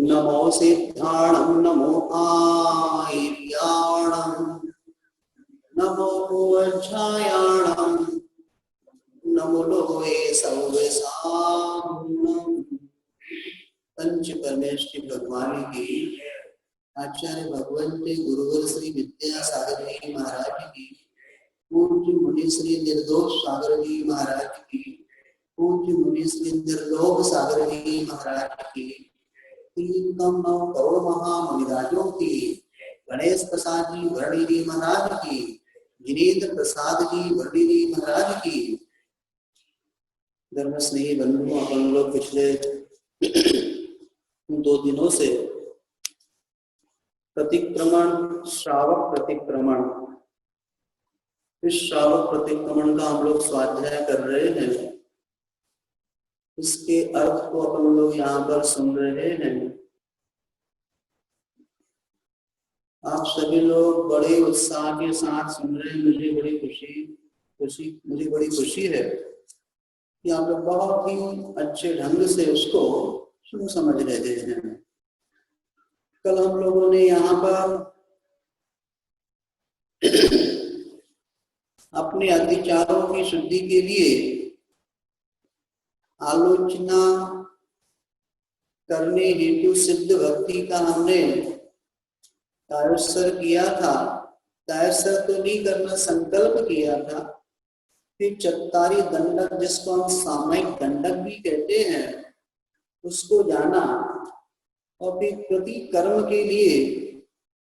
नमो सिद्धाणं नमो आयर्याणं नमो वज्रायाणं नमो लोहे सौवसानम्। पंच परमेश्वरी भगवान की आचार्य भगवंते गुरुवर श्री विद्यासागर जी महाराज की, पूज्य मुनि श्री निर्दोष सागर जी महाराज की, पूज्य मुनि श्री निर्लोक सागर जी महाराज की, तीन कम नौ करोड़ महामुनिराजों की, गणेश प्रसाद जी वर्णी जी महाराज की, जिनेन्द्र प्रसाद जी वर्णी जी महाराज की। धर्म स्नेही बंधुओं, अपन लोग पिछले 2 दिनों से प्रतिक्रमण, श्रावक प्रतिक्रमण, इस श्रावक प्रतिक्रमण का हम लोग स्वाध्याय कर रहे हैं। इसके अर्थ को अपन लोग यहाँ पर सुन रहे हैं। आप सभी लोग बड़े उत्साह के साथ सुन रहे हैं। मुझे बड़ी खुशी है कि आप लोग बहुत ही अच्छे ढंग से उसको सुन समझ रहे हैं। कल हम लोगों ने यहाँ पर अपने अतिचारों की शुद्धि के लिए आलोचना करने हेतु सिद्ध भक्ति का हमने कायोत्सर्ग किया था। कायोत्सर्ग तो नहीं करना, संकल्प किया था। फिर चत्तारी दंडक, जिसको हम सामयिक दंडक भी कहते हैं, उसको जाना। और फिर प्रति कर्म के लिए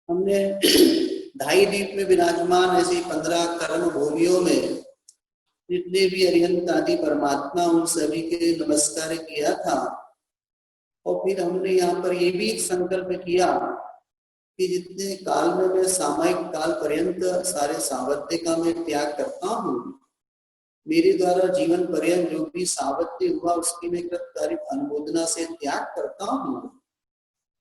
हमने 2.5 दीप में विराजमान ऐसे 15 कर्म भूमियों में जितने भी अरिहंत आदि परमात्मा, उन सभी के नमस्कार किया था। और फिर हमने यहाँ पर ये भी संकल्प किया कि जितने काल में मैं सामयिक काल पर्यंत सारे सावत्य का मैं त्याग करता हूँ, मेरे द्वारा जीवन पर्यंत जो भी सावत्य हुआ उसकी मैं कृतकार्य अनुमोदना से त्याग करता हूँ।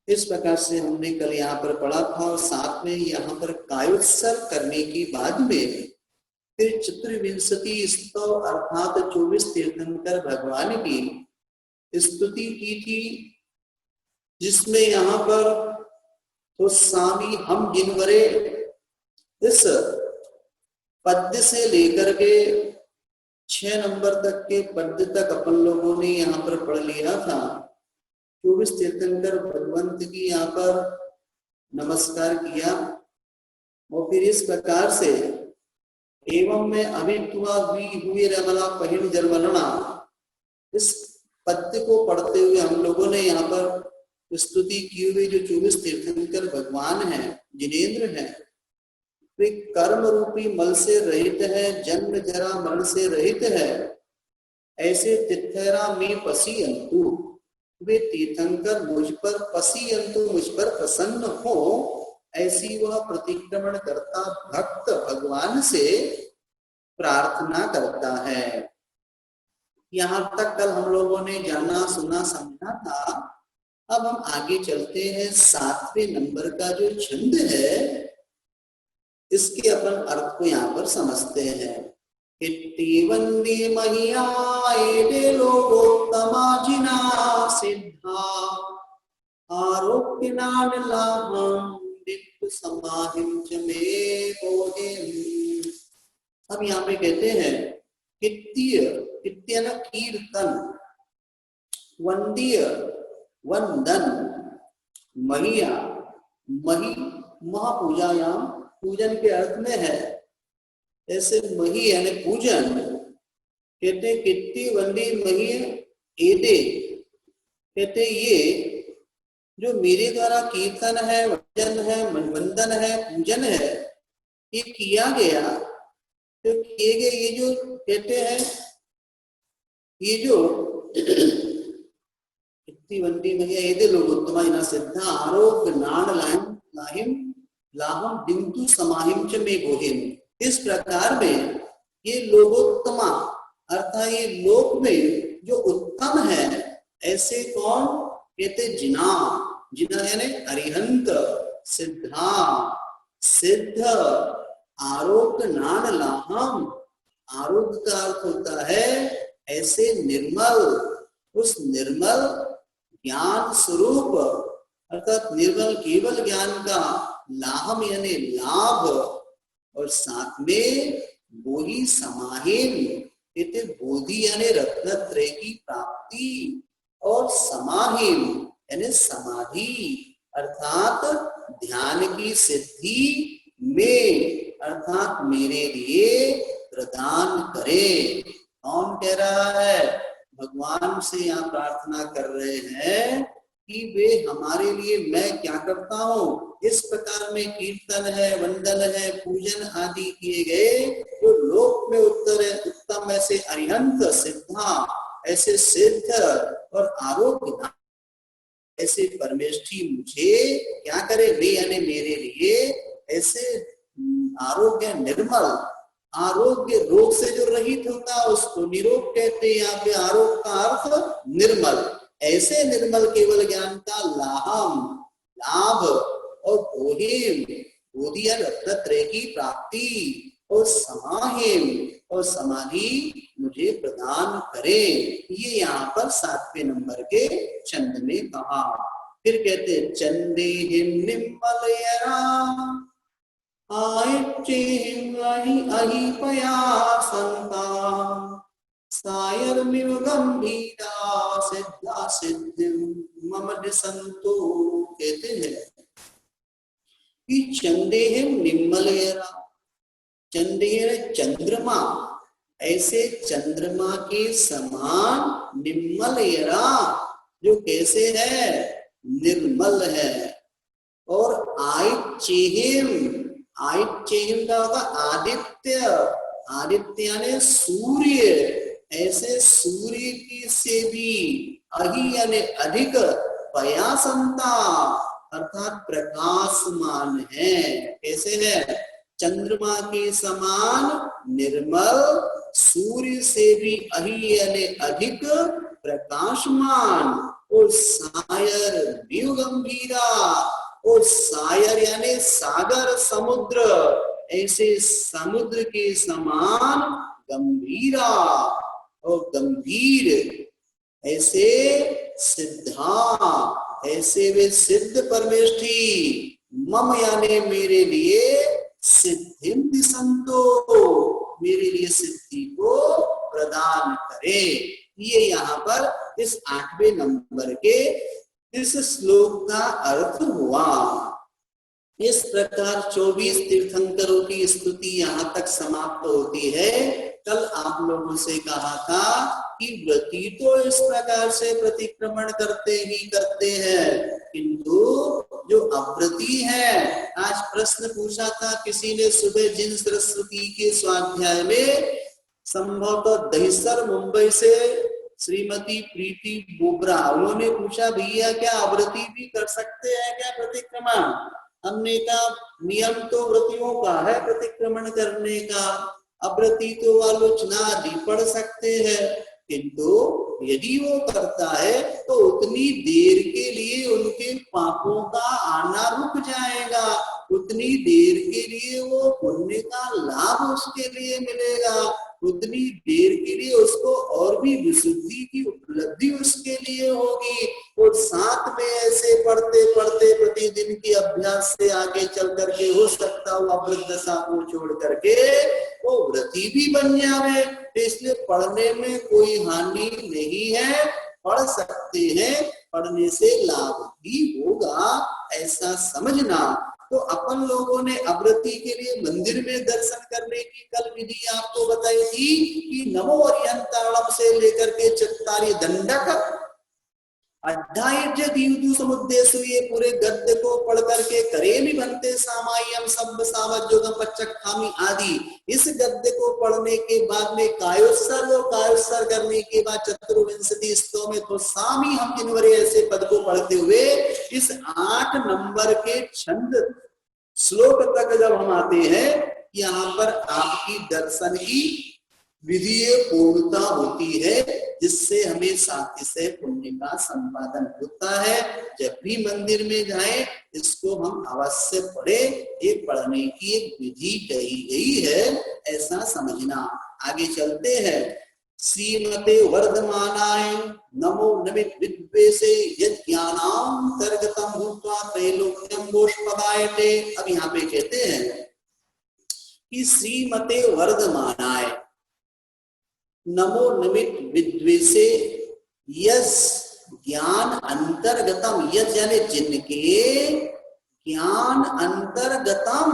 इस प्रकार से हमने कल यहाँ पर पढ़ा था। और साथ में यहाँ पर कायोत्सर्ग करने के बाद में फिर चतुर्विंशति स्तव अर्थात 24 तीर्थंकर भगवान की स्तुति की थी, जिसमें यहाँ पर तो स्वामी हम जिनवरे इस पद्य से लेकर के 6 नंबर तक के पद्य तक अपन लोगों ने यहाँ पर पढ़ लिया था। 24 तीर्थंकर भगवंत की यहाँ पर नमस्कार किया। और फिर इस प्रकार से एवं में अभित्वा हुए रमला पहिन जलवलना, इस पद्य को पढ़ते हुए हम लोगों ने यहाँ पर स्तुति की हुई जो 24 तीर्थंकर भगवान हैं, जिनेन्द्र हैं, वे कर्म रूपी मल से रहित है, जन्म जरा मरण से रहित है। ऐसे तिथेरा में पसीयंतु, वे तीर्थंकर मुझ पर पसीयंतु, मुझ पर प्रसन्न हो, ऐसी वह प्रतिक्रमण करता भक्त भगवान से प्रार्थना करता है। यहाँ तक कल हम लोगों ने जाना, सुना, समझा था। अब हम आगे चलते हैं। 7वें नंबर का जो छंद है, इसके अपन अर्थ को यहाँ पर समझते हैं। वंदे महियाए लोकोत्तमा जिना सिद्धा आरोग्य समाहिम च मे बोधिम। अब यहाँ पे कहते हैं कित्य न कीर्तन, वंदीय वंदन, महिया मही महापूजायाम, पूजन के अर्थ में है। ऐसे मही यानी पूजन। कहते कित्ती वंदी मही एदे, कहते ये जो मेरे द्वारा कीर्तन है, वंदन है, वंदन है, पूजन है, ये किया गया। तो किए गए ये जो कहते हैं, ये जो वंदी मैया एदे लोकोत्तमा इना सिद्धा आरोग्य नाण लाहिम लाहम बिंदु समाहिम च मे बोहिम। इस प्रकार में ये लोकोत्तमा अर्थात ये लोक में जो उत्तम है, ऐसे कौन कहते जिना, जिना यानी अरिहंत, सिद्धा सिद्ध, आरोग्य नाण लाहम, आरोग्य का अर्थ होता है ऐसे निर्मल, उस निर्मल ज्ञान स्वरूप अर्थात निर्मल केवल ज्ञान का लाहम यानी लाभ, और साथ में बोधि समाहिम इति बोधि यानी रत्नत्रय की प्राप्ति, और समाहिम यानी समाधि अर्थात ध्यान की सिद्धि में, अर्थात मेरे लिए प्रदान करे। कौन कह रहा है? भगवान से यहाँ प्रार्थना कर रहे हैं कि वे हमारे लिए, मैं क्या करता हूँ, इस प्रकार में कीर्तन है, वंदन है, पूजन आदि किए गए जो लोक में उत्तम ऐसे अरिहंत सिद्धा, ऐसे सिद्ध और आरोग्य ऐसे परमेष्ठी मुझे क्या करे, वे यानी मेरे लिए ऐसे आरोग्य निर्मल, आरोग्य रोग से जो रहित होता है उसको निरोग कहते हैं। यहाँ पे आरोग्य का अर्थ निर्मल, ऐसे निर्मल केवल ज्ञान का लाहम लाभ और बोधि रत्नत्रय की प्राप्ति और समाहिम और समाधि मुझे प्रदान करे। ये यहाँ पर 7वें नंबर के छंद में कहा। फिर कहते चंदे निम्मलयरा संता सायरमिव गंभीरा सिद्धा सिद्धिम मम दिसंतो। कहते हैं कि चंदेहिम निम्मलयरा, चंदेह चंद्रमा, ऐसे चंद्रमा के समान निम्मलयरा जो कैसे है, निर्मल है। और आइचेहिम, आइचेहिम का होगा आदित्य, आदित्य यानी सूर्य, ऐसे सूर्य की से भी अहि यानी अधिक पयासंता अर्थात प्रकाशमान है। कैसे है? चंद्रमा के समान निर्मल, सूर्य से भी अहि यानी अधिक प्रकाशमान, और सायर व्यू गंभीरा, और सायर यानी सागर समुद्र, ऐसे समुद्र के समान गंभीरा और गंभीर, ऐसे सिद्धा, ऐसे वे सिद्ध परमेष्ठी मम यानी मेरे लिए सिद्धिम दिसंतो, मेरे लिए सिद्धि को प्रदान करे। ये यहाँ पर इस 8वें नंबर के इस श्लोक का अर्थ हुआ। इस प्रकार 24 तीर्थंकरों की स्तुति यहाँ तक समाप्त होती है। कल आप लोगों से कहा था कि व्रती तो इस प्रकार से प्रतिक्रमण करते ही करते हैं, किंतु जो अव्रती है, आज प्रश्न पूछा था किसी ने सुबह जिन सरस्वती के स्वाध्याय में, संभवतः दहिसर मुंबई से श्रीमती प्रीति बोबरा, उन्होंने पूछा भैया क्या अव्रती भी कर सकते हैं क्या प्रतिक्रमण? हमने कहा नियम तो व्रतियों का है प्रतिक्रमण करने का, अव्रती तो आलोचना आदि पढ़ सकते हैं, किंतु यदि वो करता है तो उतनी देर के लिए उनके पापों का आना रुक जाएगा, उतनी देर के लिए वो पुण्य का लाभ उसके लिए मिलेगा, उतनी देर के लिए उसको और भी विशुद्धि की उपलब्धि उसके लिए होगी। और साथ में ऐसे पढ़ते पढ़ते प्रतिदिन की अभ्यास से आगे चल करके हो सकता हुआ वृद्धशा को छोड़ करके वो व्रती भी बन जाए। इसलिए पढ़ने में कोई हानि नहीं है, पढ़ सकते हैं, पढ़ने से लाभ भी होगा, ऐसा समझना। तो अपन लोगों ने अव्रती के लिए मंदिर में दर्शन करने की कल विधि आपको बताई थी कि नमो अरिहंताणम से लेकर के चत्तारी दंडक अध्याय समुद्देश्य, ये पूरे गद्य को पढ़ करके करे भी बनते सामायम सब सावत जोगम पच्चखामी आदि, इस गद्य को पढ़ने के बाद में कायोत्सर्ग करने के बाद चतुर्विंशति स्तोम में तो सामी हम किन्वरे ऐसे पद को पढ़ते हुए इस 8 नंबर के छंद श्लोक तक जब हम आते हैं, यहाँ पर आपकी दर्शन की विधि पूर्णता होती है, जिससे हमें सातिशय पुण्य का संपादन होता है। जब भी मंदिर में जाएं इसको हम अवश्य पढ़े, ये पढ़ने की एक विधि कही गई है, ऐसा समझना। आगे चलते हैं। श्रीमते वर्धमानाय नमो नमित विद्वेषे यज्ञानांतर्गतम भूत्वा त्रैलोक्यम गोष्पदायते। अब यहाँ पे कहते हैं कि श्रीमते वर्धमानाय नमो निमित विद्वेषे यस ज्ञान अंतर्गतम, यस यानी जिनके ज्ञान अंतर्गतम,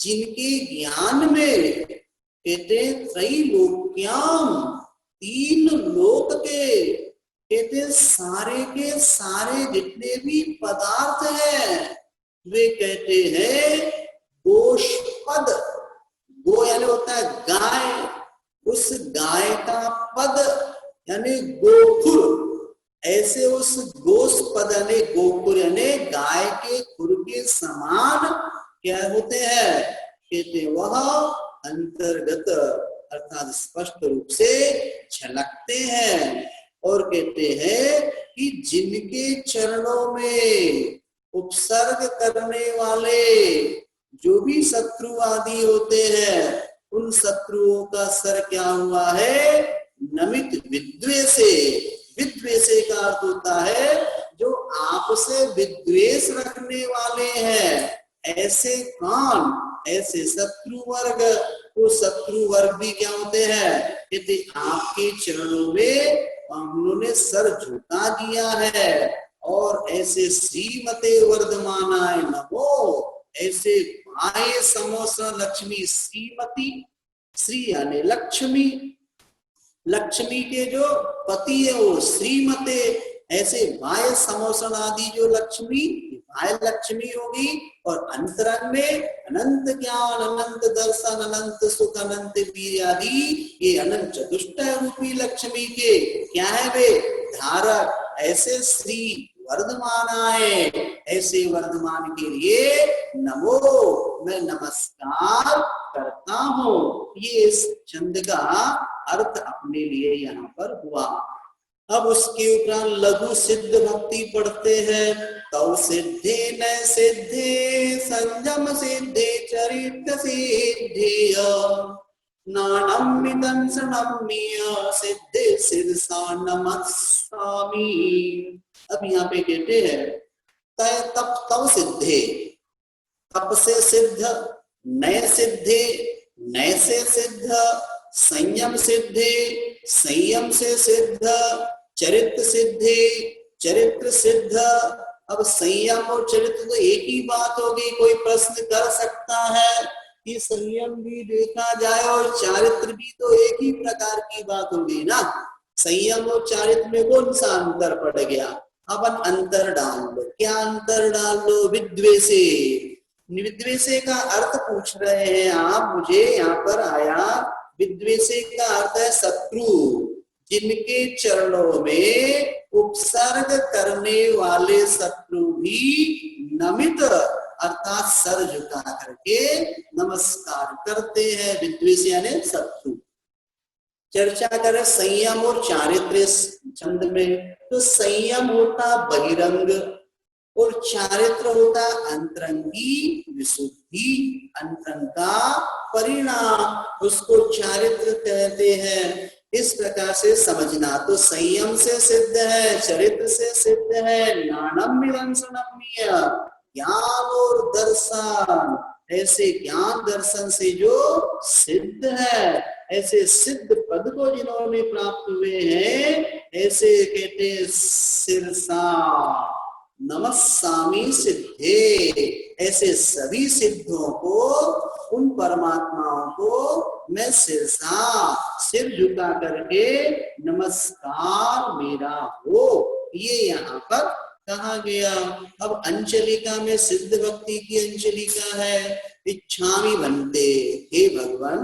जिनके ज्ञान में, कहते त्रैलोक्यम, 3 लोक के सारे के सारे जितने भी पदार्थ हैं वे कहते हैं गोष्पद। गो यानी होता है गाय, उस गाय का पद यानी गोखुर, ऐसे उस गोष्पद यानी गोखुर यानी गाय के खुर के समान क्या होते हैं, कहते वह अंतर्गत अर्थात स्पष्ट रूप से झलकते हैं। और कहते हैं कि जिनके चरणों में उपसर्ग करने वाले जो भी शत्रु आदि होते हैं उन शत्रुओं का सर क्या हुआ है, नमित विद्वेषे। विद्वेषे का अर्थ होता है जो आपसे विद्वेष रखने वाले हैं, ऐसे कान, ऐसे शत्रु वर्ग। वो शत्रु वर्ग भी क्या होते हैं, यदि आपके चरणों में उन्होंने सर झुका दिया है। और ऐसे श्रीमते वर्धमानाय नमो, ऐसे बाह्य समोसा लक्ष्मी, श्रीमती, श्री यानी लक्ष्मी, लक्ष्मी के जो पति है वो श्रीमते, ऐसे बाह्य समोसन आदि जो लक्ष्मी बाह्य लक्ष्मी होगी। और अंतरंग में अनंत ज्ञान, अनंत दर्शन, अनंत सुख, अनंत वीर आदि ये अनंत चतुष्टय रूपी लक्ष्मी के क्या है वे धारक। ऐसे श्री वर्धमानाय, ऐसे वर्धमान के लिए नमो, मैं नमस्कार करता हूँ। ये इस छंद का अर्थ अपने लिए यहाँ पर हुआ। अब उसके उपरांत लघु सिद्ध भक्ति पढ़ते हैं। तव सिद्धे न सिद्धे संयम सिद्धे चरित्र सिद्धि नानम्मितं सनम्य सिद्धे सिरसा नमस्सामि। अब यहाँ पे कहते हैं तब तव सिद्धे, तप से सिद्ध, नय सिद्धे, नय से सिद्ध, संयम सिद्धे, संयम से सिद्ध, चरित्र सिद्धि, चरित्र सिद्ध। अब संयम और चरित्र तो एक ही बात होगी। कोई प्रश्न कर सकता है कि संयम भी देखा जाए और चारित्र भी तो एक ही प्रकार की बात होगी ना। संयम और चारित्र में कौन सा अंतर पड़ गया? अपन अंतर डाल लो। क्या अंतर डाल लो? विद्वेषे। विद्वेषे का अर्थ पूछ रहे हैं आप मुझे। यहाँ पर आया विद्वेषे का अर्थ है शत्रु, जिनके चरणों में उपसर्ग करने वाले शत्रु भी नमित अर्थात सर झुका करके नमस्कार करते हैं। विद्वेष यानी शत्रु। चर्चा करें संयम और चारित्र छंद में, तो संयम होता बहिरंग और चारित्र होता अंतरंगी विशुद्धि, अंतरंग का परिणाम, उसको चारित्र कहते हैं। इस प्रकार से समझना। तो संयम से सिद्ध है, चरित्र से सिद्ध है, नानम्य ज्ञान और दर्शन, ऐसे ज्ञान दर्शन से जो सिद्ध है, ऐसे सिद्ध पद को जिन्होंने प्राप्त हुए हैं, ऐसे कहते सिरसा नमस्सामि सिद्धे। ऐसे सभी सिद्धों को, उन परमात्माओं को मैं सिरसा, सिर झुका करके नमस्कार मेरा हो, ये यहाँ पर कहा गया। अब अंजलिका में सिद्ध भक्ति की अंजलिका है। इच्छामि भन्ते, हे भगवान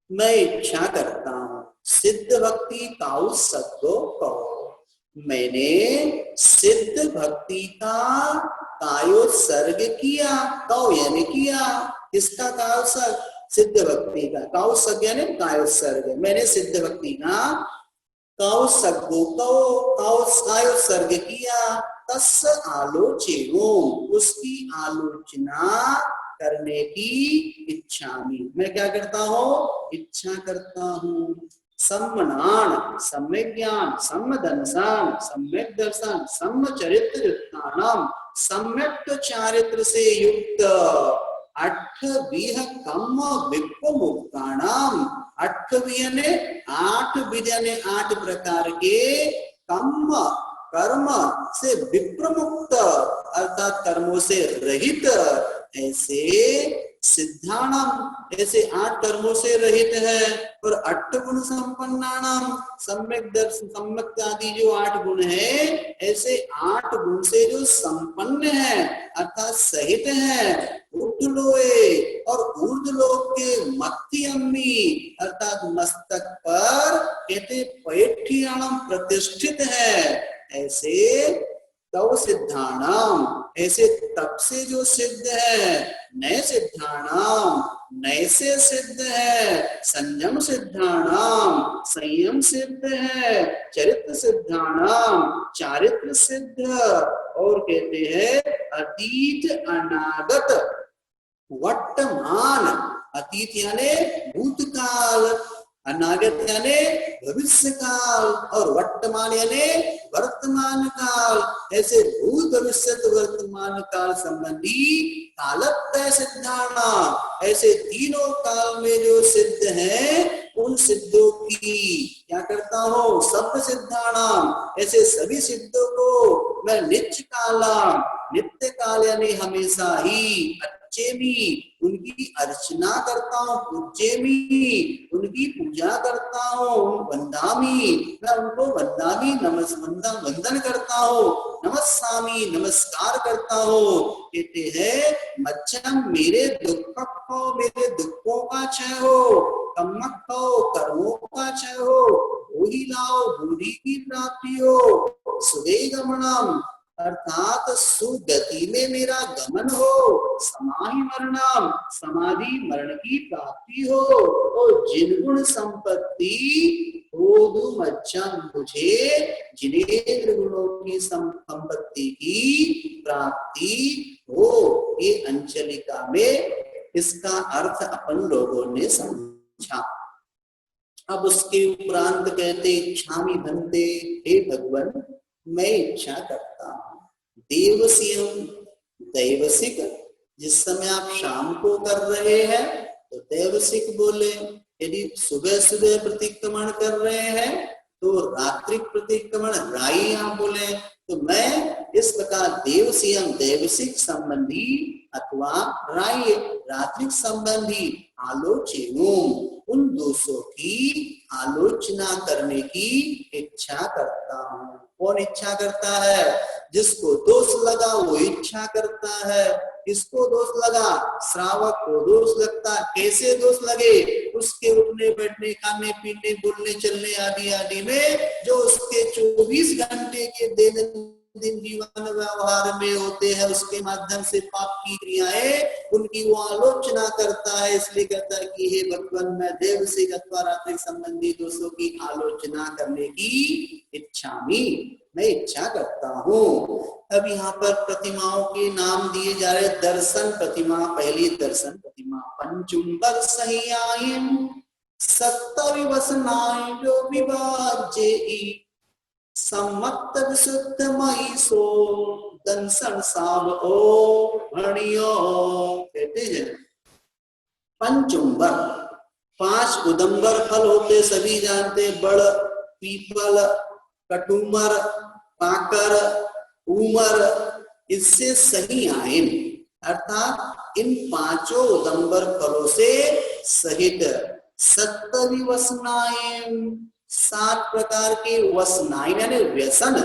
मैं इच्छा करता हूँ। सिद्ध भक्ति काउ सद्गो कहो, मैंने सिद्ध भक्ति का कायोत्सर्ग किया। कौ यानी किया, किसका कायोत्सर्ग? सिद्ध भक्ति का। कायोत्सर्ग यानी कायोत्सर्ग, मैंने सिद्ध भक्ति का कायोत्सर्गो कायोत्सर्ग किया। तस् आलोचेयो, उसकी आलोचना करने की इच्छा में मैं क्या करता हूँ? इच्छा करता हूँ। सम्मनान सम्यक ज्ञान, सम्म दर्शन, सम्यक दर्शन, सम्म चरित्र युक्तानाम, सम्यक चारित्र से युक्त 8 कम विप्रमुक्तानाम, 8 विध यानी 8 प्रकार के कम कर्म से विप्रमुक्त अर्थात कर्मों से रहित ऐसे सिद्धानाम, ऐसे 8 कर्मों से रहित है और 8 गुण संपन्नानाम, सम्यक दर्शन सम्यक आदि जो 8 गुण है ऐसे 8 गुण से जो संपन्न है अर्थात सहित है, ऊर्ध्वलोए और ऊर्ध्वलोक के मध्यमी अर्थात मस्तक पर कहते पैठ्याणाम प्रतिष्ठित है ऐसे तव सिद्धानाम, ऐसे तप से जो सिद्ध है, नए सिद्धानाम नए से सिद्ध है, संयम सिद्धानाम संयम सिद्ध है, चरित्र सिद्धानाम चारित्र सिद्ध और कहते हैं अतीत अनागत वर्तमान, अतीत यानी भूतकाल, अनागत यानी भविष्य काल और वर्तमान यानी वर्तमान काल, ऐसे भूत भविष्य वर्तमान काल संबंधी कालत्रय सिद्धाना, ऐसे तीनों काल में जो सिद्ध है उन सिद्धों की क्या करता हूँ सब सिद्धानाम, ऐसे सभी सिद्धों को मैं नित्य काला, नित्य काल यानी हमेशा ही, उनकी अर्चना करता हूँ, पूज्यमी उनकी पूजा करता हूँ, वंदामी मैं उनको वंदामी वंदन करता हूँ, नमस्सामी नमस्कार करता हूँ। कहते हैं मच्छम मेरे दुखों का क्षय हो, कम्मक हो कर्मों का क्षय हो, भूरी लाओ भूरी की प्राप्ति हो, सुवेगमनम अर्थात सुगति में मेरा गमन हो, समाधि मरणम समाधि मरण की प्राप्ति हो, और जिन गुण संपत्ति मुझे जिनेन्द्र गुणों की संपत्ति की प्राप्ति हो। ये अंचलिका में इसका अर्थ अपन लोगों ने समझा। अब उसके उपरांत कहते इच्छामि भन्ते, हे भगवान मैं इच्छा करता हूं देवसियम दैवसिक, जिस समय आप शाम को कर रहे हैं तो दैवसिक बोले, यदि सुबह सुबह प्रतिक्रमण कर रहे हैं तो रात्रि प्रतिक्रमण राई आप बोले, तो मैं इस प्रकार देवसियम दैवसिक संबंधी अथवा राई रात्रिक संबंधी आलोचनो उन दोषों की आलोचना करने की इच्छा करता हूँ। कौन इच्छा करता है? जिसको दोष लगा वो इच्छा करता है। किसको दोष लगा? श्रावक को दोष लगता। कैसे दोष लगे? उसके उठने बैठने खाने पीने बोलने चलने आदि आदि में जो उसके 24 घंटे के दिन जीवन व्यवहार में होते हैं, उसके माध्यम से पाप की क्रियाएं उनकी वो आलोचना करता है। इसलिए कहता है कि हे भगवान मैं देव से अथवा रात्रिक संबंधी दोषों की आलोचना करने की मैं इच्छा करता हूँ। अब यहाँ पर प्रतिमाओं के नाम दिए जा रहे। दर्शन प्रतिमा, पहली दर्शन प्रतिमा पंचुंबर सहियायम सत्तविवसनाय जो विभाज्ये सम्मत विशुद्धमयी सो दंसन साव ओ भणियो। कहते हैं पंचुंबर 5 उदंबर फल होते सभी जानते, बड़ पीपल कटुमर पाकर उमर, इससे सही आयन अर्थात इन 5 उदंबर फलों से सहित सत्तविवसनायन 7 प्रकार के वसनायन यानी व्यसन,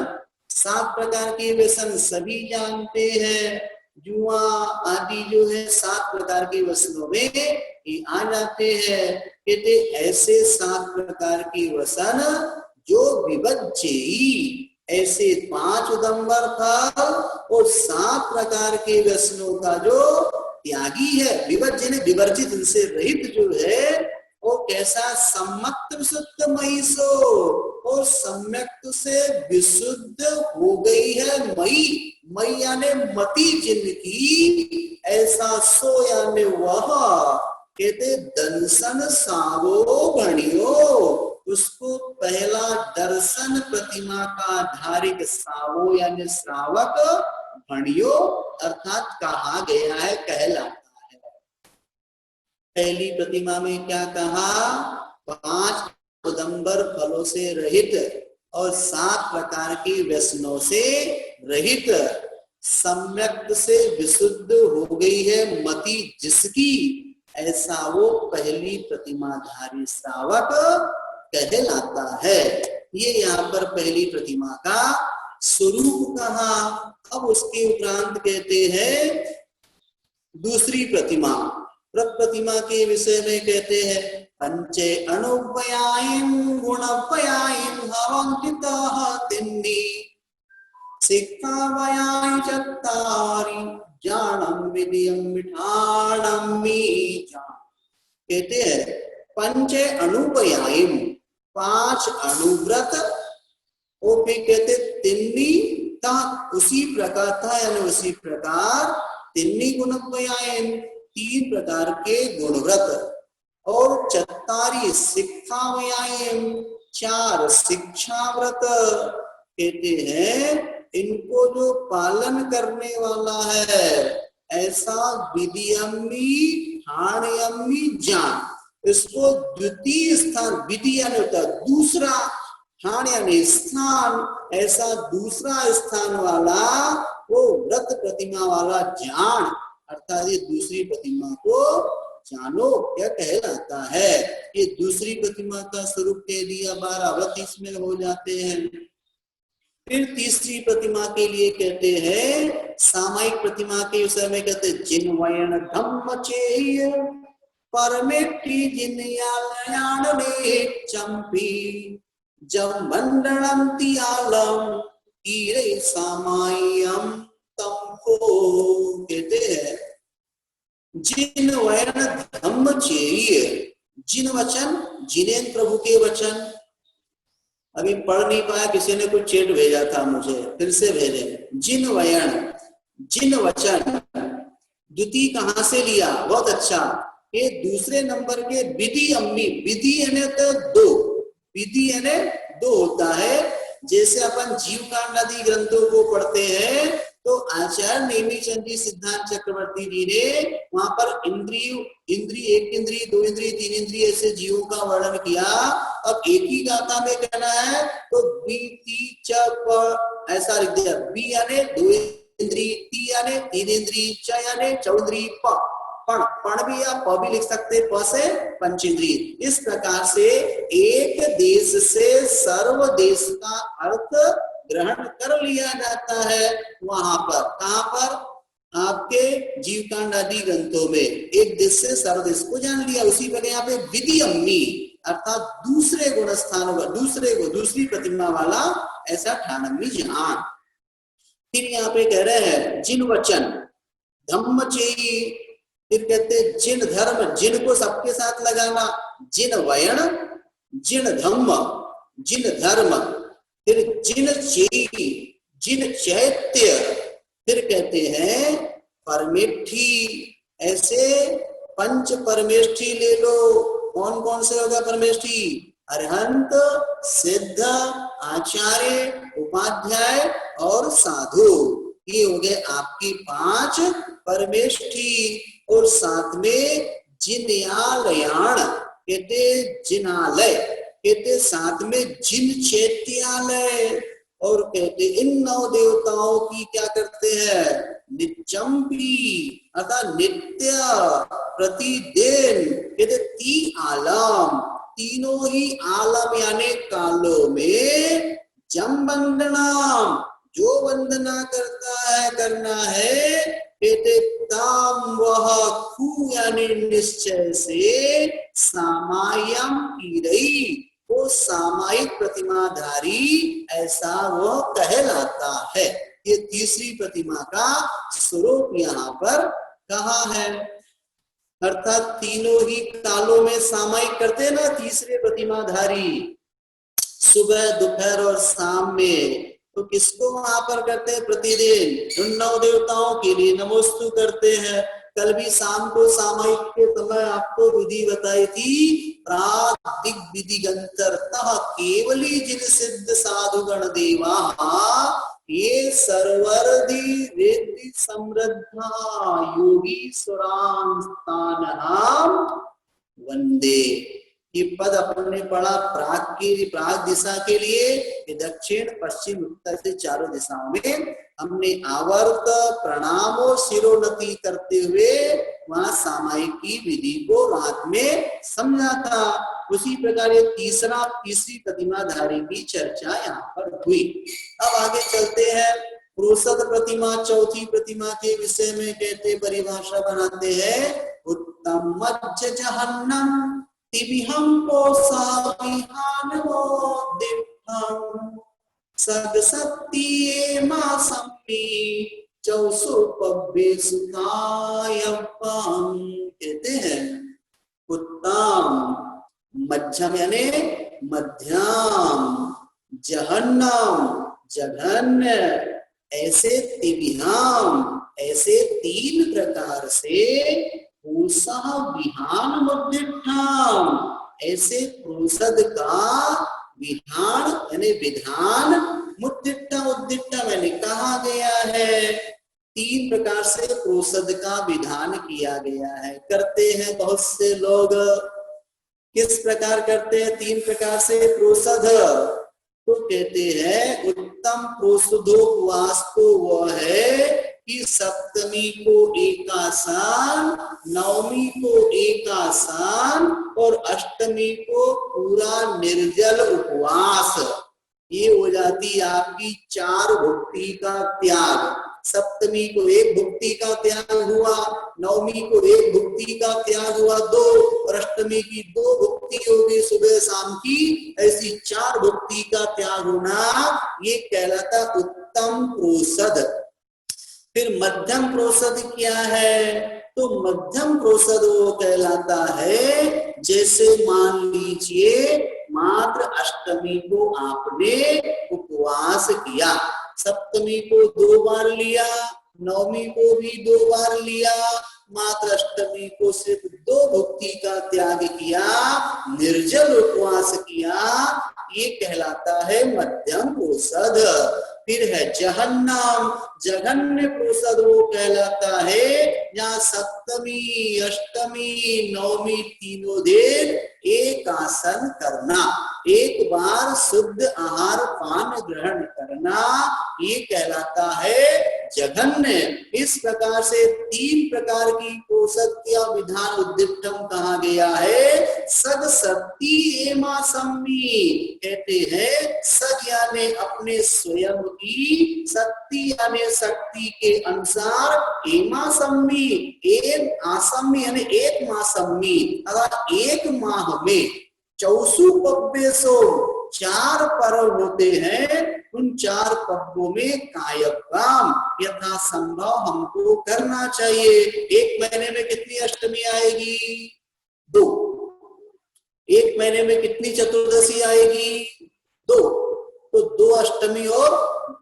7 प्रकार के व्यसन सभी जानते हैं। जुआ आदि जो है 7 प्रकार के वसनों में ये आ जाते हैं। कहते ऐसे 7 प्रकार के वसन जो विभज्यी, ऐसे 5 उदंबर फल और 7 प्रकार के व्यसनों का जो त्यागी है, विभज्य ने विवर्जित इनसे रहित जो है वो कैसा? सम्मत विशुद्ध मई सो, और सम्यक से विशुद्ध हो गई है मई यानी मति जिनकी, ऐसा सो यानी वह। कहते दंसन सावो भणियो, उसको पहला दर्शन प्रतिमा का धारिक सावो यानी श्रावक फणियो अर्थात कहा गया है, कहलाता है। पहली प्रतिमा में क्या कहा, 5 उदंबर फलों से रहित और 7 प्रकार के व्यसनों से रहित, सम्यक से विशुद्ध हो गई है मति जिसकी, ऐसा वो पहली प्रतिमाधारी श्रावक कहलाता है। ये यहाँ पर पहली प्रतिमा का स्वरूप कहा। अब उसके उपरांत कहते हैं दूसरी प्रतिमा। प्रतिमा के विषय में कहते हैं पंचे अणुव्ययीं गुणव्ययीं भवन्तितः तिन्नी शिक्षाव्ययी चत्तारि ज्ञानं विद्यं मिठाणं कहते हैं पंचे अणुव्ययीं 5 अणुव्रत, और फिर कहते तिन्नी ता उसी प्रकार था, यानी उसी प्रकार तिन्नी गुणव्ययीं 3 प्रकार के गुणव्रत, और चत्तारी शिक्षाव्ययीं 4 शिक्षाव्रत कहते हैं इनको जो पालन करने वाला है, ऐसा विधियम्मी ठाण्यम्मी ज्ञान, इसको द्वितीय स्थान, विधि यानी होता है दूसरा, ठाण यानी स्थान, ऐसा दूसरा स्थान वाला वो व्रत प्रतिमा वाला ज्ञान, अर्थात ये दूसरी प्रतिमा को जानो क्या कहलाता है। ये दूसरी प्रतिमा का स्वरूप कह दिया, 12 व्रत इसमें हो जाते हैं। फिर तीसरी प्रतिमा के लिए कहते हैं सामायिक प्रतिमा के विषय में कहते हैं जिन्वयन धम्म चेय परमेट्टी जिन्यालयान ने चंपी जब मंडलम तियालम ईरे सामायम तमको, कहते हैं जिन्वयन धम्म चेय, जिन वचन, जिनेन्द्र प्रभु के वचन, अभी पढ़ नहीं पाया, किसी ने कुछ चेट भेजा था मुझे, फिर से भेजे। जिन वयन, जिन वचन, द्वितीय कहां से लिया, बहुत अच्छा, ये दूसरे नंबर के विधि अम्मी, विधि यानी तो 2, विधि यानी 2 होता है। जैसे अपन जीव कांड आदि ग्रंथों को पढ़ते हैं तो आचार्य नेमिचंद जी सिद्धांत चक्रवर्ती जी ने वहां पर इंद्रिय, 1 इंद्रिय, 2 इंद्रिय, 3 इंद्रिय ऐसे जीवों का वर्णन किया। अब एक ही गाथा में कहना है तो बी ती च प ऐसा लिख दिया, बी यानी 2 इंद्रिय, ती यानी 3 इंद्रिय, च यानी 4 इंद्रिय, प पण भी या प भी लिख सकते, प से पंचेंद्रिय। इस प्रकार से एक देश से सर्व देश का अर्थ ग्रहण कर लिया जाता है। वहां पर, कहां पर, आपके जीवकांड आदि ग्रंथों में एक देश से सर्व देश को जान लिया। उसी पर यहाँ पे विधि अम्मी अर्थात दूसरे गुण स्थानों का, दूसरी प्रतिमा वाला ऐसा ठानम्मी ज्ञान। फिर यहाँ पे कह रहे हैं जिन वचन धम्म चेयी, फिर कहते जिन धर्म, जिन को सबके साथ लगाना, जिन वयन, जिन धम्म, जिन धर्म, फिर जिन चेयी, जिन चैत्य, फिर कहते हैं परमेष्ठी, ऐसे 5 परमेष्ठी ले लो। कौन कौन से होगा परमेष्ठी, अरहंत, सिद्ध, आचार्य, उपाध्याय और साधु, ये हो गए आपकी 5 परमेष्ठी। और साथ में जिन्यालयाण कहते, जिनालय कहते, साथ में जिन चैत्यालय, और कहते इन 9 देवताओं की क्या करते हैं, निचंपी अर्थात नित्य प्रतिदिन कहते 3 आलम, तीनों ही आलम यानी कालों में जम वंदनाम, जो वंदना करना है कहते ताम वह खू यानी निश्चय से सामायम कीरई, वो सामायिक प्रतिमाधारी ऐसा वो कहलाता है। ये तीसरी प्रतिमा का स्वरूप यहाँ पर कहा है, अर्थात तीनों ही कालों में सामायिक करते ना तीसरे प्रतिमाधारी, सुबह दोपहर और शाम में। तो किसको वहां पर करते हैं, प्रतिदिन उन 9 देवताओं के लिए नमोस्तु करते हैं। कल भी शाम को सामायिक के समय आपको विधि बताई थी, दिग्विधि गंतरतः केवली जिन सिद्ध साधुगण देवा ये सर्वर्धि रिद्धि समृद्धा योगी सुराम स्थानहाम वंदे। ये पद अपन ने पढ़ा प्राग दिशा के लिए, कि दक्षिण पश्चिम उत्तर से चारों दिशाओं में हमने आवर्त प्रणाम और शिरोन्नति करते हुए वहां सामायिक की विधि को रात में समझा था। उसी प्रकार ये तीसरी प्रतिमाधारी की चर्चा यहाँ पर हुई। अब आगे चलते हैं। प्रोसद प्रतिमा, चौथी प्रतिमा के विषय में कहते परिभाषा बनाते हैं, उत्तम मज्ज जहन्नम तिबिहम पोसाविहान वो दिव्यम सग सत्ये मा सम्मी चौसु पब्बे सुखायपम। कहते हैं उत्तम, मध्यम यानी मध्यम, जहन्नम जघन्य, ऐसे तिबिहाम ऐसे तीन प्रकार से, विहान मुद्दिठाम ऐसे प्रोसद का विहान यानी विधान, मुद्दिठा उद्दिठा मैंने कहा गया है। तीन प्रकार से प्रोसद का विधान किया गया है। करते हैं बहुत से लोग। किस प्रकार करते हैं? तीन प्रकार से प्रोसद। तो कहते हैं उत्तम प्रोसदोपवास तो वह है कि सप्तमी को एकासान, नवमी को एकासान और अष्टमी को पूरा निर्जल उपवास। ये हो जाती आपकी 4 भुक्ति का त्याग। सप्तमी को 1 भुक्ति का त्याग हुआ, नवमी को 1 भुक्ति का त्याग हुआ 2, और अष्टमी की 2 भुक्ति होगी सुबह शाम की। ऐसी 4 भुक्ति का त्याग होना ये कहलाता उत्तम प्रोसद। फिर मध्यम प्रोसद क्या है? तो मध्यम प्रोसद वो कहलाता है, जैसे मान लीजिए मात्र अष्टमी को आपने उपवास किया, सप्तमी को 2 बार लिया, नवमी को भी 2 बार लिया, मात्र अष्टमी को सिर्फ 2 भुक्ति का त्याग किया, निर्जल उपवास किया, ये कहलाता है मध्यम प्रोसद। फिर है जहन्नम, जघन्य प्रोसद वो कहलाता है जहाँ सप्तमी अष्टमी नवमी तीनों दिन एक आसन करना, एक बार शुद्ध आहार पान ग्रहण करना, ये कहलाता है जघन्य। इस प्रकार से 3 प्रकार की प्रोसद का विधान उद्दिष्टम कहा गया है। सद शक्ति एमा सम्मी कहते हैं, सद यानी अपने स्वयं की, शक्ति यानी शक्ति के अनुसार, एमा सम्मी एक आसम्मी यानी एक माह सम्मी, अर्थात 1 माह में 24 पब्बेसो 4 पर्व होते हैं। उन 4 पर्वों में कायकम यथा संभव हमको करना चाहिए। 1 महीने में कितनी अष्टमी आएगी? 2। 1 महीने में कितनी चतुर्दशी आएगी? 2। तो 2 अष्टमी और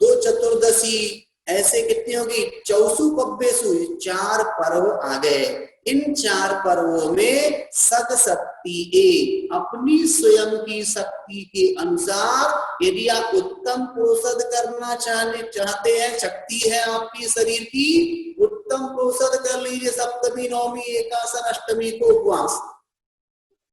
2 चतुर्दशी, ऐसे कितनी होगी? 24 पब्बेसु 4 पर्व आ गए। इन 4 पर्वों में सद शक्ति अपनी स्वयं की शक्ति के अनुसार यदि आप उत्तम प्रोसद करना चाहते हैं, शक्ति है आपकी शरीर की, उत्तम प्रोसद कर लीजिए, सप्तमी नवमी एकादश अष्टमी को उपवास।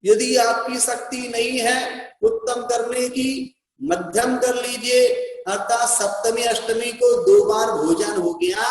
यदि आपकी शक्ति नहीं है उत्तम करने की, मध्यम कर लीजिए, अर्थात सप्तमी अष्टमी को 2 बार भोजन हो गया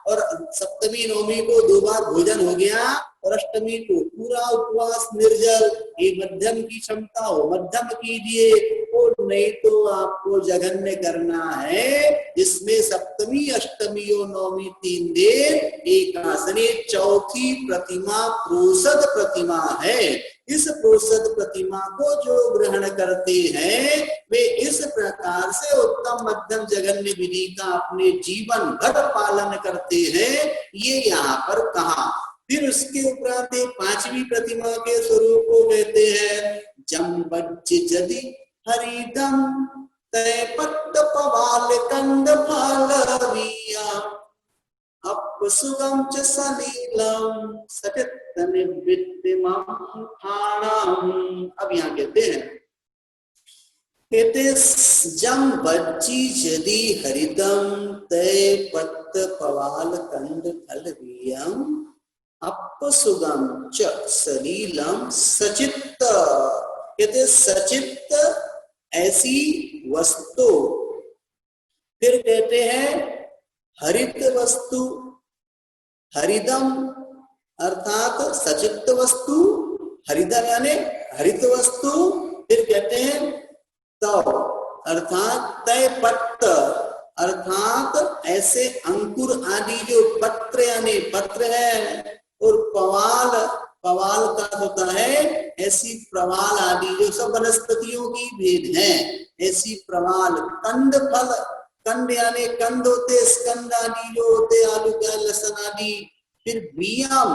और सप्तमी नवमी को 2 बार भोजन हो गया और अष्टमी को पूरा उपवास निर्जल। ये मध्यम की क्षमता हो मध्यम कीजिए, और नहीं तो आपको जघन्य करना है, जिसमें सप्तमी अष्टमी और नवमी 3 दिन एकादशी। चौथी प्रतिमा प्रोसद प्रतिमा है। इस प्रोसद प्रतिमा को जो ग्रहण करते हैं वे इस प्रकार से उत्तम मध्यम जघन्य विधि का अपने जीवन भर पालन करते हैं, ये यहाँ पर कहा। फिर उसके उपरांत 5वीं प्रतिमा के स्वरूप को कहते हैं जम्बज्ज जदि हरिदम तय पट्ट पवाल कंद फालविया अपसुगम च सलीलम सचित्तन विद्यमाम। अब यहाँ कहते हैं कहते जम बच्ची यदि हरिदम तय पत्त पवाल कंद फल वियम अपसुगम च सलीलम सचित्त। कहते सचित्त ऐसी वस्तु। फिर कहते हैं हरित वस्तु, हरिदम अर्थात सचित्त वस्तु, हरिदम यानी हरित वस्तु। फिर कहते हैं तव अर्थात तय पत्र अर्थात ऐसे अंकुर आदि जो पत्र यानी पत्र है, और पवाल, पवाल का होता है ऐसी प्रवाल आदि जो सब वनस्पतियों की भेद है, ऐसी प्रवाल। कंद फल, कंद यानी कंद होते स्कंद आदि जो होते आलू का लहसुन आदि। फिर बियम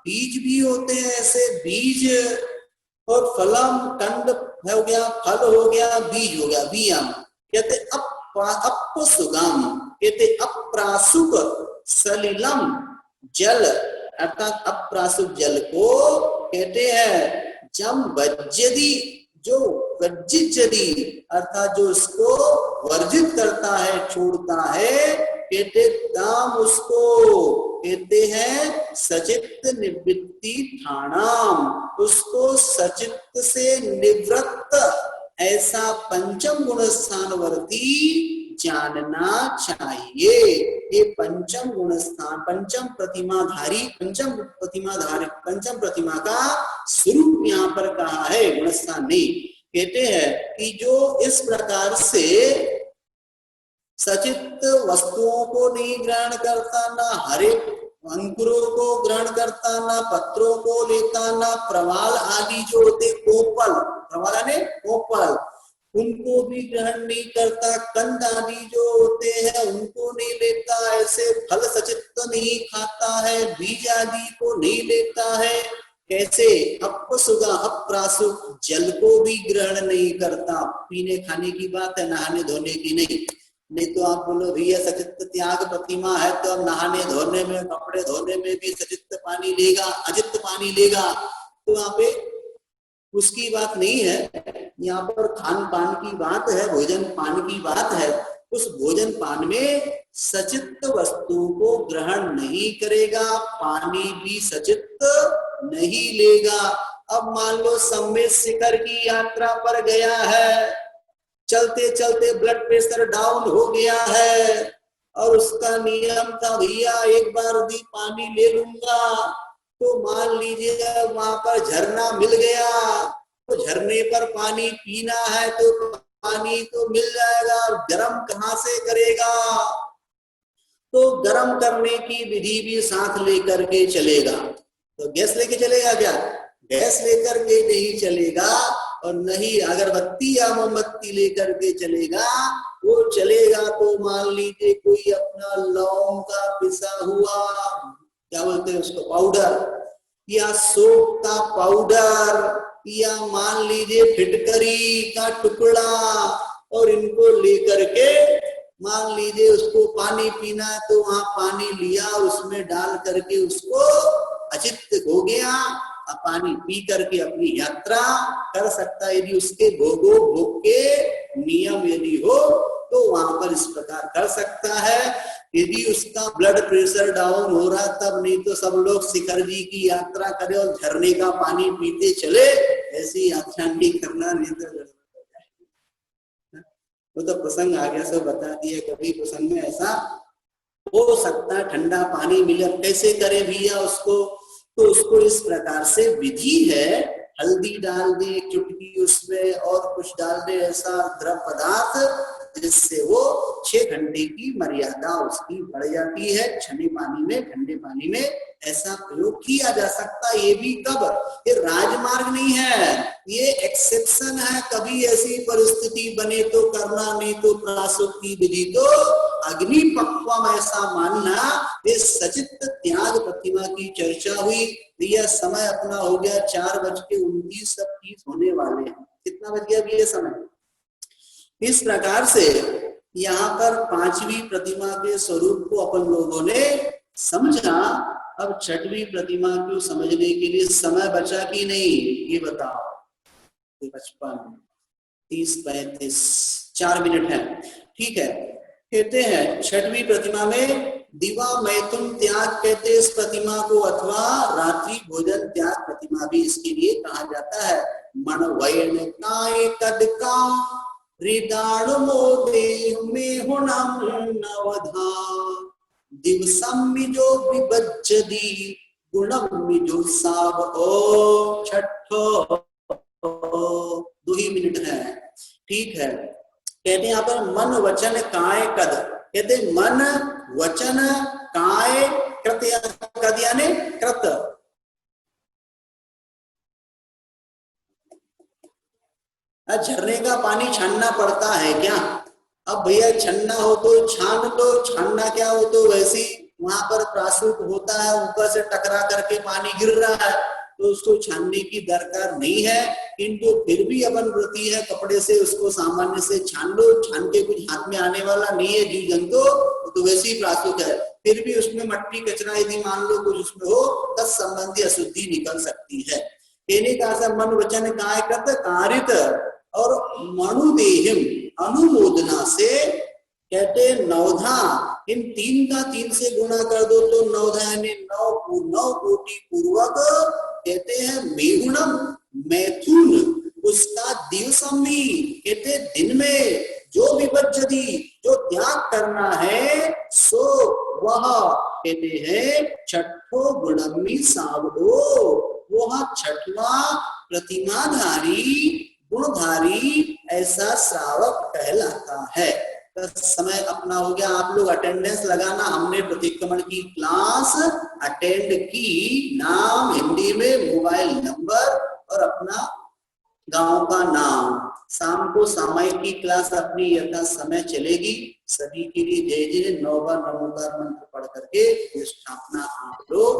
बीज भी होते हैं ऐसे बीज, और फलम कंद हो गया, फल हो गया, बीज हो गया बियम। कहते अपसुगम, कहते अप्रासुक सलिलम जल अर्थात अप्रासुक जल को कहते हैं जम वज्जदी, जो वज्जित जदी अर्थात जो उसको वर्जित करता है छोड़ता है, कहते दाम उसको कहते हैं सचित्त निवृत्ति ठाणाम, उसको सचित्त से निवृत्त ऐसा पंचम गुण स्थानवर्ती जानना चाहिए। ये पंचम गुण स्थान, पंचम प्रतिमाधारी, पंचम प्रतिमा का स्वरूप यहाँ पर कहा है, गुण स्थान नहीं। कहते हैं कि जो इस प्रकार से सचित्त वस्तुओं को नहीं ग्रहण करता, ना हरे अंकुरों को ग्रहण करता, ना पत्रों को लेता, ना प्रवाल आदि जो होते कोपल, प्रवाल ने कोपल उनको भी ग्रहण नहीं करता, कंद आदि जो होते हैं उनको नहीं लेता, ऐसे फल सचित्त नहीं खाता है, बीज आदि को नहीं लेता है, कैसे अपसुगा अप्रासुक जल को भी ग्रहण नहीं करता। पीने खाने की बात है, नहाने धोने की नहीं तो आप बोलो भैया सचित्त त्याग प्रतिमा है तो अब नहाने धोने में, कपड़े धोने में भी सचित्त पानी लेगा, अजित पानी लेगा, तो वहां पे उसकी बात नहीं है। यहाँ पर खान पान की बात है, भोजन पान की बात है। उस भोजन पान में सचित्त वस्तु को ग्रहण नहीं करेगा, पानी भी सचित्त नहीं लेगा। अब मान लो सम्मेद शिखर की यात्रा पर गया है, चलते चलते ब्लड प्रेशर डाउन हो गया है, और उसका नियम था भैया एक बार भी पानी ले लूंगा, तो मान लीजिए वहां पर झरना मिल गया, तो झरने पर पानी पीना है तो पानी तो मिल जाएगा, गर्म कहाँ से करेगा, तो गर्म करने की विधि भी साथ लेकर के चलेगा। तो गैस लेके चलेगा क्या? गैस लेकर के नहीं चलेगा, और नहीं अगरबत्ती या मोमबत्ती लेकर के चलेगा। वो चलेगा तो मान लीजिए कोई अपना लौंग का पिसा हुआ, क्या बोलते हैं उसको, पाउडर, या सौंफ का पाउडर, या मान लीजिए फिटकरी का टुकड़ा, और इनको लेकर के मान लीजिए उसको पानी पीना है तो वहां पानी लिया, उसमें डाल करके उसको अचित्त हो गया, पानी पी करके अपनी यात्रा कर सकता है। यदि उसके भोग के नियम यदि हो तो वहां पर इस प्रकार कर सकता है। यदि उसका ब्लड प्रेशर डाउन हो रहा तब, नहीं तो सब लोग शिखर जी की यात्रा करे और झरने का पानी पीते चले, ऐसी यात्रा नहीं करना, नहीं तो वो तो प्रसंग आगे से बता दिए। कभी प्रसंग में ऐसा हो सकता है ठंडा पानी मिले, कैसे करे भैया उसको, तो उसको इस प्रकार से विधि है, हल्दी डाल दे चुटकी उसमें और कुछ डाल दे ऐसा द्रव पदार्थ, जिससे वो 6 घंटे की मर्यादा उसकी बढ़ जाती है। ठंडे पानी में, ठंडे पानी में ऐसा प्रयोग किया जा सकता है। ये भी कब, ये राजमार्ग नहीं है, ये एक्सेप्शन है, कभी ऐसी परिस्थिति बने तो करना, नहीं तो प्रासुक की विधि तो अग्नि पक्वम ऐसा मानना। ये सचित्त त्याग प्रतिमा की चर्चा हुई। यह समय अपना हो गया 4:29 होने वाले हैं। कितना बज गया अभी ये समय? इस प्रकार से यहाँ पर 5वीं प्रतिमा के स्वरूप को अपन लोगों ने समझा। अब 6वीं प्रतिमा को समझने के लिए समय बचा कि नहीं, ये बताओ। 55 30-35 4 मिनट है, ठीक है। कहते हैं छठवीं प्रतिमा में दिवा मैथुन त्याग कहते इस प्रतिमा को, अथवा रात्रि भोजन त्याग प्रतिमा भी इसके लिए कहा जाता है। मन वयन काय कदका हृदाणु मोदे में हुणम नवधा दिवसम जो विभज्जदी गुणम जो साव ओ छठो 2 ही मिनट है, ठीक है। कहते हैं यहाँ पर मन वचन काय कद, कहते मन वचन काय कृत, कद यानी कृत। झरने का पानी छानना पड़ता है क्या? अब भैया छन्ना हो तो छान लो, छानना क्या हो तो वैसी वहां पर प्रासूप होता है, ऊपर से टकरा करके पानी गिर रहा है तो उसको छानने की दरकार नहीं है, किंतु फिर भी अपन व्रती है कपड़े से उसको सामान्य से छान लो, छान के कुछ हाथ में आने वाला नहीं है जीव जंतु, तो वैसे ही प्रासूप है। फिर भी उसमें मट्टी कचरा यदि मान लो कुछ उसमें हो तत्संबंधी अशुद्धि निकल सकती है। कहने का मन वचन काय कृत कारित और मनुदेहिम अनुमोदना से, कहते नवधा, इन 3 का 3 से गुणा कर दो तो नवधा यानी 9 कोटि पूर्वक, कहते हैं मेहुणम मैथुन उसका दिवसम भी, कहते दिन में जो विभज्जति जो त्याग करना है सो वह, कहते हैं छठो गुणमी सावडो, वह छठवा प्रतिमाधारी गुणधारी ऐसा श्रावक कहलाता है। तो समय अपना हो गया, आप लोग अटेंडेंस लगाना। हमने प्रतिक्रमण की क्लास अटेंड की, नाम हिंदी में, मोबाइल नंबर और अपना गांव का नाम। शाम को सामायिक की क्लास अपनी यथा समय चलेगी। सभी के लिए जय जय 9 बार नमोकार मंत्र पढ़ करके स्थापना आप लोग